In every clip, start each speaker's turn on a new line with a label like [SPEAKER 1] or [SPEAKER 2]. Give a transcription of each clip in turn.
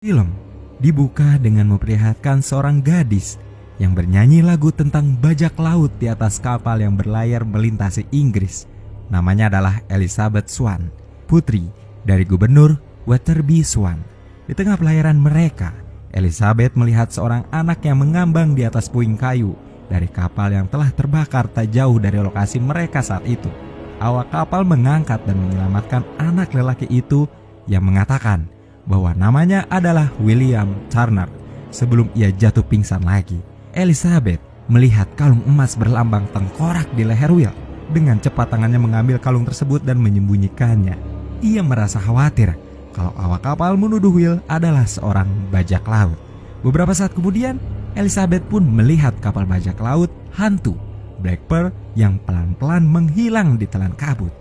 [SPEAKER 1] Film dibuka dengan memperlihatkan seorang gadis yang bernyanyi lagu tentang bajak laut di atas kapal yang berlayar melintasi Inggris. Namanya adalah Elizabeth Swann, putri dari Gubernur Wetherby Swann. Di tengah pelayaran mereka, Elizabeth melihat seorang anak yang mengambang di atas puing kayu dari kapal yang telah terbakar tak jauh dari lokasi mereka saat itu. Awak kapal mengangkat dan menyelamatkan anak lelaki itu yang mengatakan bahwa namanya adalah William Turner sebelum ia jatuh pingsan lagi. Elizabeth melihat kalung emas berlambang tengkorak di leher Will. Dengan cepat tangannya mengambil kalung tersebut dan menyembunyikannya. Ia merasa khawatir kalau awak kapal menuduh Will adalah seorang bajak laut. Beberapa saat kemudian, Elizabeth pun melihat kapal bajak laut hantu Black Pearl yang pelan-pelan menghilang di telan kabut.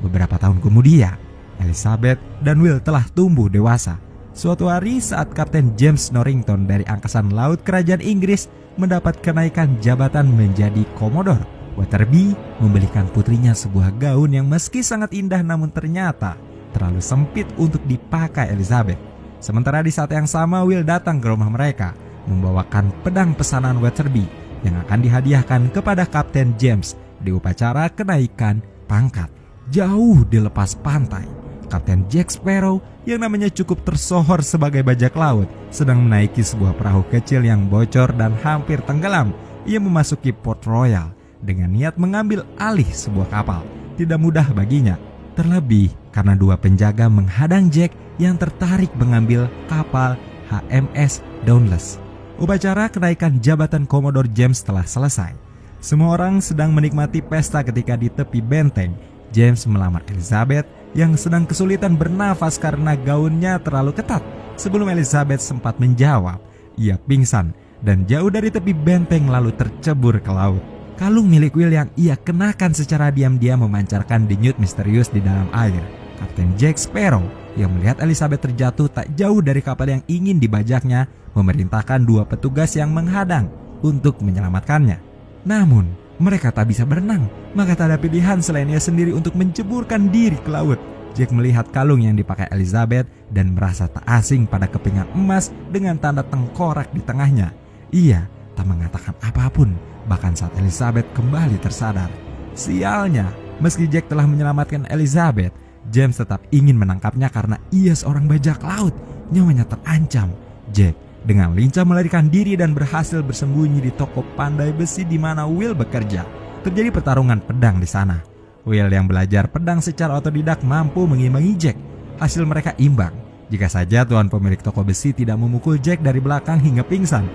[SPEAKER 1] Beberapa tahun kemudian, Elizabeth dan Will telah tumbuh dewasa. Suatu hari saat Kapten James Norrington dari Angkatan Laut Kerajaan Inggris mendapat kenaikan jabatan menjadi Komodor, Wetherby membelikan putrinya sebuah gaun yang meski sangat indah namun ternyata terlalu sempit untuk dipakai Elizabeth. Sementara di saat yang sama Will datang ke rumah mereka membawakan pedang pesanan Wetherby yang akan dihadiahkan kepada Kapten James di upacara kenaikan pangkat. Jauh di lepas pantai, Kapten Jack Sparrow yang namanya cukup tersohor sebagai bajak laut sedang menaiki sebuah perahu kecil yang bocor dan hampir tenggelam. Ia memasuki Port Royal dengan niat mengambil alih sebuah kapal. Tidak mudah baginya, terlebih karena dua penjaga menghadang Jack yang tertarik mengambil kapal HMS Dauntless. Upacara kenaikan jabatan Komodor James telah selesai. Semua orang sedang menikmati pesta ketika di tepi benteng James melamar Elizabeth yang sedang kesulitan bernafas karena gaunnya terlalu ketat. Sebelum Elizabeth sempat menjawab, ia pingsan dan jauh dari tepi benteng lalu tercebur ke laut. Kalung milik Will yang ia kenakan secara diam-diam memancarkan denyut misterius di dalam air. Kapten Jack Sparrow yang melihat Elizabeth terjatuh tak jauh dari kapal yang ingin dibajaknya memerintahkan dua petugas yang menghadang untuk menyelamatkannya. Namun mereka tak bisa berenang, maka tak ada pilihan selain ia sendiri untuk menceburkan diri ke laut. Jack melihat kalung yang dipakai Elizabeth dan merasa tak asing pada kepingan emas dengan tanda tengkorak di tengahnya. Ia tak mengatakan apapun, bahkan saat Elizabeth kembali tersadar. Sialnya, meski Jack telah menyelamatkan Elizabeth, James tetap ingin menangkapnya karena ia seorang bajak laut. Nyawanya terancam. Jack dengan lincah melarikan diri dan berhasil bersembunyi di toko pandai besi di mana Will bekerja. Terjadi pertarungan pedang di sana. Will yang belajar pedang secara otodidak mampu mengimbangi Jack. Hasil mereka imbang, jika saja tuan pemilik toko besi tidak memukul Jack dari belakang hingga pingsan.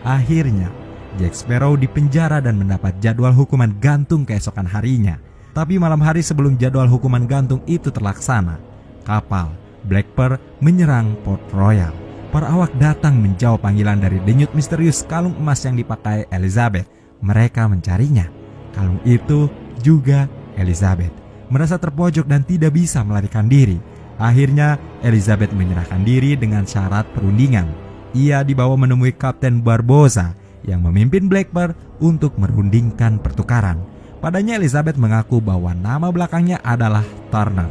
[SPEAKER 1] Akhirnya, Jack Sparrow dipenjara dan mendapat jadwal hukuman gantung keesokan harinya. Tapi malam hari sebelum jadwal hukuman gantung itu terlaksana, kapal Black Pearl menyerang Port Royal. Para awak datang menjawab panggilan dari denyut misterius kalung emas yang dipakai Elizabeth. Mereka mencarinya. Kalung itu juga Elizabeth. Merasa terpojok dan tidak bisa melarikan diri. Akhirnya Elizabeth menyerahkan diri dengan syarat perundingan. Ia dibawa menemui Kapten Barbossa yang memimpin Black Pearl untuk merundingkan pertukaran. Padanya Elizabeth mengaku bahwa nama belakangnya adalah Turner,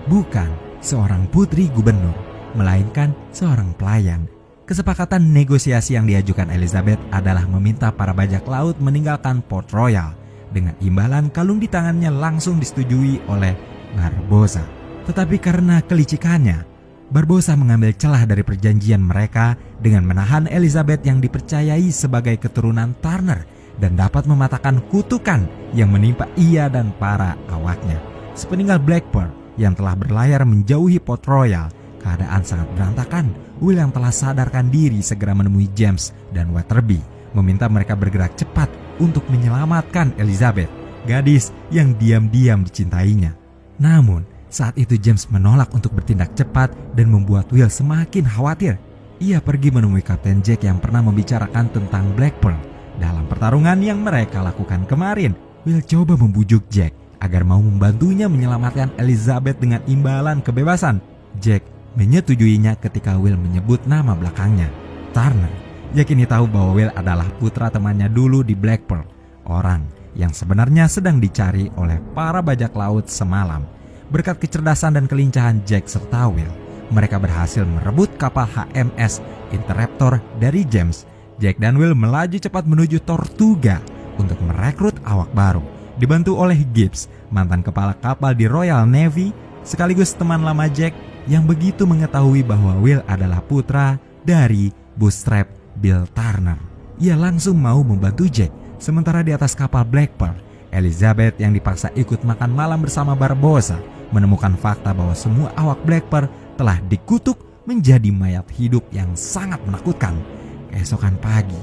[SPEAKER 1] bukan seorang putri gubernur, melainkan seorang pelayan. Kesepakatan negosiasi yang diajukan Elizabeth adalah meminta para bajak laut meninggalkan Port Royal. Dengan imbalan kalung di tangannya langsung disetujui oleh Barbossa. Tetapi karena kelicikannya, Barbossa mengambil celah dari perjanjian mereka dengan menahan Elizabeth yang dipercayai sebagai keturunan Turner dan dapat mematahkan kutukan yang menimpa ia dan para awaknya. Sepeninggal Black Pearl yang telah berlayar menjauhi Port Royal, keadaan sangat berantakan. Will yang telah sadarkan diri segera menemui James dan Wetherby, meminta mereka bergerak cepat untuk menyelamatkan Elizabeth, gadis yang diam-diam dicintainya. Namun, saat itu James menolak untuk bertindak cepat dan membuat Will semakin khawatir. Ia pergi menemui Kapten Jack yang pernah membicarakan tentang Black Pearl dalam pertarungan yang mereka lakukan kemarin. Will coba membujuk Jack agar mau membantunya menyelamatkan Elizabeth dengan imbalan kebebasan. Jack menyetujuinya ketika Will menyebut nama belakangnya, Turner. Jack ini tahu bahwa Will adalah putra temannya dulu di Black Pearl, orang yang sebenarnya sedang dicari oleh para bajak laut semalam. Berkat kecerdasan dan kelincahan Jack serta Will, mereka berhasil merebut kapal HMS Interceptor dari James. Jack dan Will melaju cepat menuju Tortuga untuk merekrut awak baru. Dibantu oleh Gibbs, mantan kepala kapal di Royal Navy, sekaligus teman lama Jack yang begitu mengetahui bahwa Will adalah putra dari Bootstrap Bill Turner. Ia langsung mau membantu Jack. Sementara di atas kapal Black Pearl, Elizabeth yang dipaksa ikut makan malam bersama Barbossa menemukan fakta bahwa semua awak Black Pearl telah dikutuk menjadi mayat hidup yang sangat menakutkan. Keesokan pagi,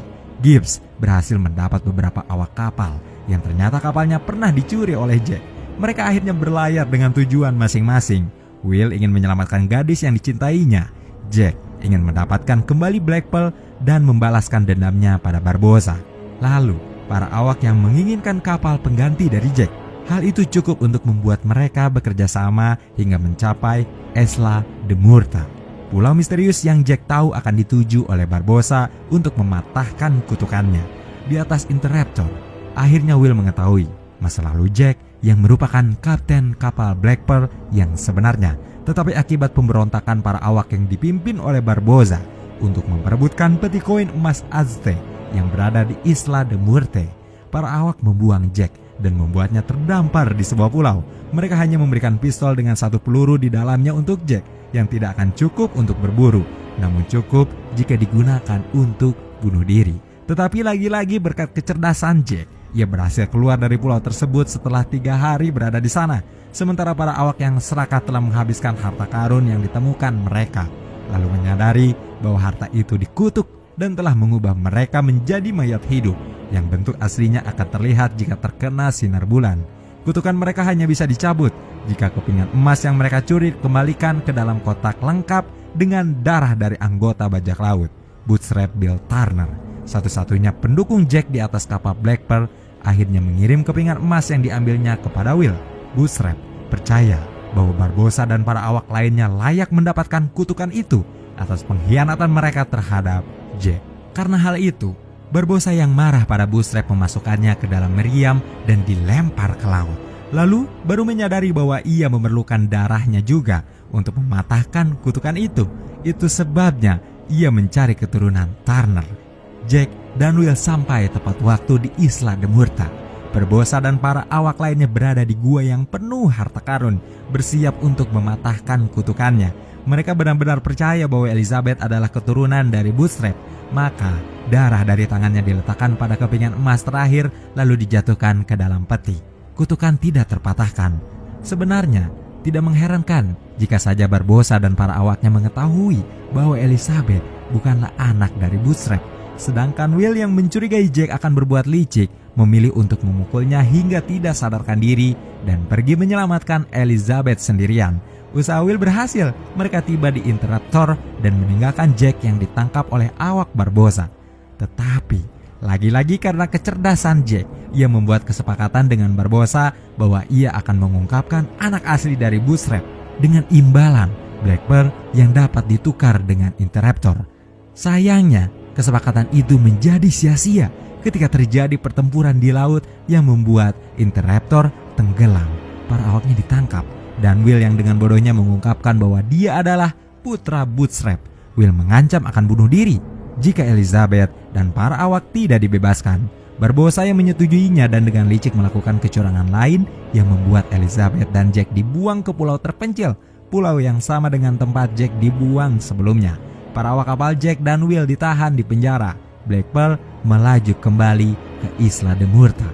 [SPEAKER 1] Gibbs berhasil mendapat beberapa awak kapal yang ternyata kapalnya pernah dicuri oleh Jack. Mereka akhirnya berlayar dengan tujuan masing-masing. Will ingin menyelamatkan gadis yang dicintainya. Jack ingin mendapatkan kembali Black Pearl dan membalaskan dendamnya pada Barbossa. Lalu, para awak yang menginginkan kapal pengganti dari Jack. Hal itu cukup untuk membuat mereka bekerja sama hingga mencapai Isla de Murta, pulau misterius yang Jack tahu akan dituju oleh Barbossa untuk mematahkan kutukannya. Di atas Interceptor, akhirnya Will mengetahui masa lalu Jack yang merupakan kapten kapal Black Pearl yang sebenarnya. Tetapi akibat pemberontakan para awak yang dipimpin oleh Barbossa untuk memperebutkan peti koin emas Aztec yang berada di Isla de Muerte, para awak membuang Jack dan membuatnya terdampar di sebuah pulau. Mereka hanya memberikan pistol dengan satu peluru di dalamnya untuk Jack yang tidak akan cukup untuk berburu, namun cukup jika digunakan untuk bunuh diri. Tetapi lagi-lagi berkat kecerdasan Jack, ia berhasil keluar dari pulau tersebut setelah 3 hari berada di sana. Sementara para awak yang serakah telah menghabiskan harta karun yang ditemukan mereka, lalu menyadari bahwa harta itu dikutuk dan telah mengubah mereka menjadi mayat hidup yang bentuk aslinya akan terlihat jika terkena sinar bulan. Kutukan mereka hanya bisa dicabut jika kepingan emas yang mereka curi dikembalikan ke dalam kotak lengkap dengan darah dari anggota bajak laut, Bootstrap Bill Turner. Satu-satunya pendukung Jack di atas kapal Black Pearl akhirnya mengirim kepingan emas yang diambilnya kepada Will. Bootstrap percaya bahwa Barbossa dan para awak lainnya layak mendapatkan kutukan itu atas pengkhianatan mereka terhadap Jack. Karena hal itu, Barbossa yang marah pada Bootstrap memasukkannya ke dalam meriam dan dilempar ke laut. Lalu baru menyadari bahwa ia memerlukan darahnya juga untuk mematahkan kutukan itu. Itu sebabnya ia mencari keturunan Turner. Jack dan Will sampai tepat waktu di Isla de Murta. Barbossa dan para awak lainnya berada di gua yang penuh harta karun, bersiap untuk mematahkan kutukannya. Mereka benar-benar percaya bahwa Elizabeth adalah keturunan dari Bootstrap. Maka darah dari tangannya diletakkan pada kepingan emas terakhir lalu dijatuhkan ke dalam peti. Kutukan tidak terpatahkan. Sebenarnya tidak mengherankan jika saja Barbossa dan para awaknya mengetahui bahwa Elizabeth bukanlah anak dari Bootstrap. Sedangkan Will yang mencurigai Jack akan berbuat licik memilih untuk memukulnya hingga tidak sadarkan diri dan pergi menyelamatkan Elizabeth sendirian. Usaha Will berhasil, mereka tiba di Interceptor dan meninggalkan Jack yang ditangkap oleh awak Barbossa. Tetapi, lagi-lagi karena kecerdasan Jack, ia membuat kesepakatan dengan Barbossa bahwa ia akan mengungkapkan anak asli dari Bootstrap dengan imbalan Black Pearl yang dapat ditukar dengan Interceptor. Sayangnya, kesepakatan itu menjadi sia-sia ketika terjadi pertempuran di laut yang membuat Interceptor tenggelam. Para awaknya ditangkap dan Will yang dengan bodohnya mengungkapkan bahwa dia adalah putra Bootstrap. Will mengancam akan bunuh diri jika Elizabeth dan para awak tidak dibebaskan. Barbossa yang menyetujuinya dan dengan licik melakukan kecurangan lain yang membuat Elizabeth dan Jack dibuang ke pulau terpencil, pulau yang sama dengan tempat Jack dibuang sebelumnya. Para awak kapal Jack dan Will ditahan di penjara. Black Pearl melaju kembali ke Isla de Murta.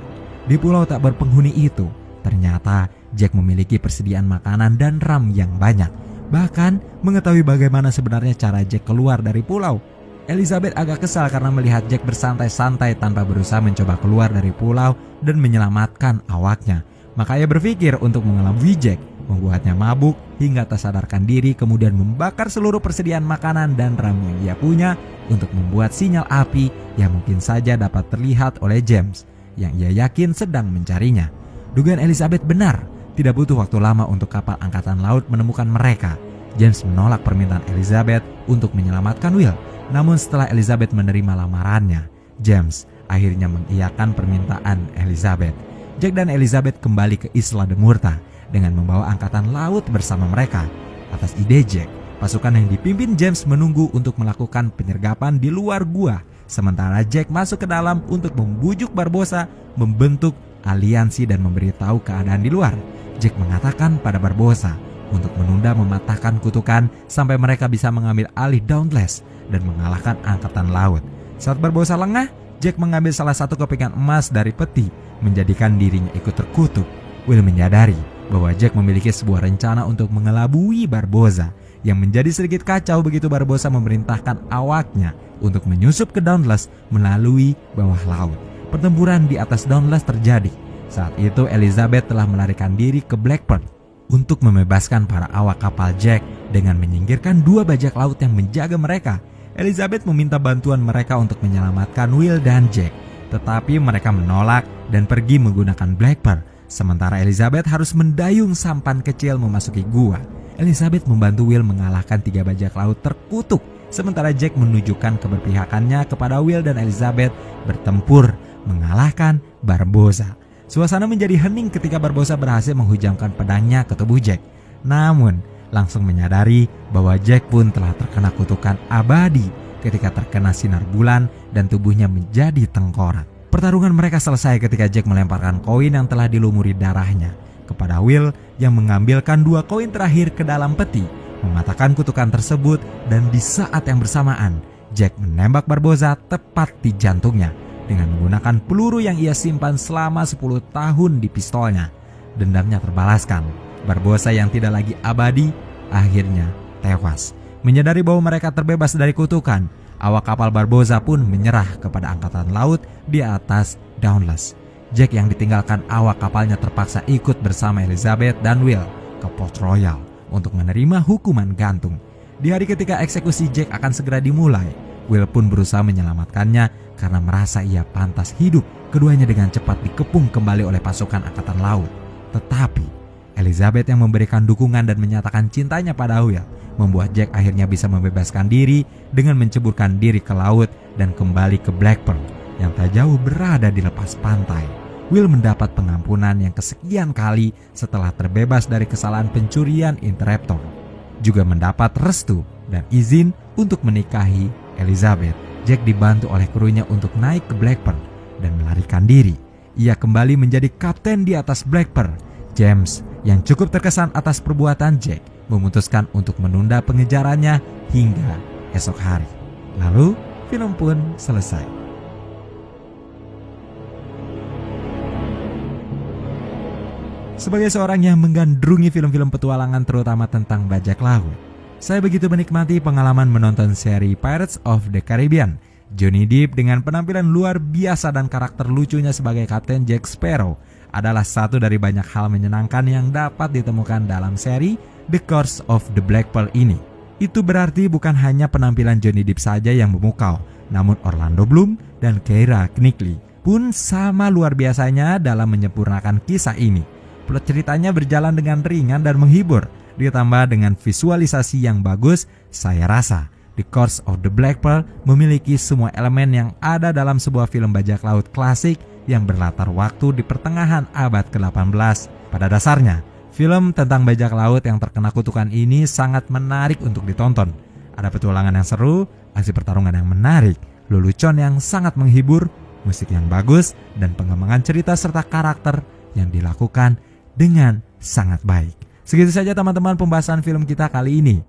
[SPEAKER 1] Di pulau tak berpenghuni itu, ternyata Jack memiliki persediaan makanan dan ram yang banyak. Bahkan mengetahui bagaimana sebenarnya cara Jack keluar dari pulau. Elizabeth agak kesal karena melihat Jack bersantai-santai tanpa berusaha mencoba keluar dari pulau dan menyelamatkan awaknya. Maka ia berpikir untuk mengelabui Jack, membuatnya mabuk hingga tak sadarkan diri, kemudian membakar seluruh persediaan makanan dan ram yang ia punya untuk membuat sinyal api yang mungkin saja dapat terlihat oleh James yang ia yakin sedang mencarinya. Dugaan Elizabeth benar. Tidak butuh waktu lama untuk kapal angkatan laut menemukan mereka. James menolak permintaan Elizabeth untuk menyelamatkan Will. Namun setelah Elizabeth menerima lamarannya, James akhirnya mengiyakan permintaan Elizabeth. Jack dan Elizabeth kembali ke Isla de Murta dengan membawa angkatan laut bersama mereka. Atas ide Jack, Pasukan yang dipimpin James menunggu untuk melakukan penyergapan di luar gua, sementara Jack masuk ke dalam untuk membujuk Barbossa membentuk aliansi dan memberitahu keadaan di luar. Jack mengatakan pada Barbossa untuk menunda mematahkan kutukan sampai mereka bisa mengambil alih Dauntless dan mengalahkan angkatan laut. Saat Barbossa lengah, Jack mengambil salah satu kepingan emas dari peti, menjadikan dirinya ikut terkutuk. Will menyadari bahwa Jack memiliki sebuah rencana untuk mengelabui Barbossa, yang menjadi sedikit kacau begitu Barbossa memerintahkan awaknya untuk menyusup ke Dauntless melalui bawah laut. Pertempuran di atas Dauntless terjadi. Saat itu Elizabeth telah melarikan diri ke Blackburn untuk membebaskan para awak kapal Jack dengan menyingkirkan 2 bajak laut yang menjaga mereka. Elizabeth meminta bantuan mereka untuk menyelamatkan Will dan Jack, tetapi mereka menolak dan pergi menggunakan Blackburn. Sementara Elizabeth harus mendayung sampan kecil memasuki gua. Elizabeth membantu Will mengalahkan 3 bajak laut terkutuk, sementara Jack menunjukkan keberpihakannya kepada Will dan Elizabeth bertempur mengalahkan Barbossa. Suasana menjadi hening ketika Barbossa berhasil menghujamkan pedangnya ke tubuh Jack. Namun, langsung menyadari bahwa Jack pun telah terkena kutukan abadi ketika terkena sinar bulan dan tubuhnya menjadi tengkorak. Pertarungan mereka selesai ketika Jack melemparkan koin yang telah dilumuri darahnya kepada Will yang mengambilkan 2 koin terakhir ke dalam peti, mematahkan kutukan tersebut, dan di saat yang bersamaan Jack menembak Barbossa tepat di jantungnya dengan menggunakan peluru yang ia simpan selama 10 tahun di pistolnya. Dendamnya terbalaskan. Barbossa yang tidak lagi abadi akhirnya tewas. Menyadari bahwa mereka terbebas dari kutukan, awak kapal Barbossa pun menyerah kepada angkatan laut di atas Dauntless. Jack yang ditinggalkan awak kapalnya terpaksa ikut bersama Elizabeth dan Will ke Port Royal untuk menerima hukuman gantung. Di hari ketika eksekusi Jack akan segera dimulai, Will pun berusaha menyelamatkannya karena merasa ia pantas hidup. Keduanya dengan cepat dikepung kembali oleh pasukan angkatan laut. Tetapi Elizabeth yang memberikan dukungan dan menyatakan cintanya pada Will membuat Jack akhirnya bisa membebaskan diri dengan menceburkan diri ke laut dan kembali ke Blackburn yang tak jauh berada di lepas pantai. Will mendapat pengampunan yang kesekian kali setelah terbebas dari kesalahan pencurian Interruptor. Juga mendapat restu dan izin untuk menikahi Elizabeth. Jack dibantu oleh krunya untuk naik ke Blackburn dan melarikan diri. Ia kembali menjadi kapten di atas Blackburn. James yang cukup terkesan atas perbuatan Jack memutuskan untuk menunda pengejarannya hingga esok hari. Lalu film pun selesai. Sebagai seorang yang menggandrungi film-film petualangan terutama tentang bajak laut, saya begitu menikmati pengalaman menonton seri Pirates of the Caribbean. Johnny Depp dengan penampilan luar biasa dan karakter lucunya sebagai Kapten Jack Sparrow adalah satu dari banyak hal menyenangkan yang dapat ditemukan dalam seri The Curse of the Black Pearl ini. Itu berarti bukan hanya penampilan Johnny Depp saja yang memukau, namun Orlando Bloom dan Keira Knightley pun sama luar biasanya dalam menyempurnakan kisah ini. Plot ceritanya berjalan dengan ringan dan menghibur, ditambah dengan visualisasi yang bagus. Saya rasa The Curse of the Black Pearl memiliki semua elemen yang ada dalam sebuah film bajak laut klasik yang berlatar waktu di pertengahan abad ke-18. Pada dasarnya, film tentang bajak laut yang terkena kutukan ini sangat menarik untuk ditonton. Ada petualangan yang seru, aksi pertarungan yang menarik, lelucon yang sangat menghibur, musik yang bagus, dan pengembangan cerita serta karakter yang dilakukan dengan sangat baik. Segitu saja teman-teman pembahasan film kita kali ini.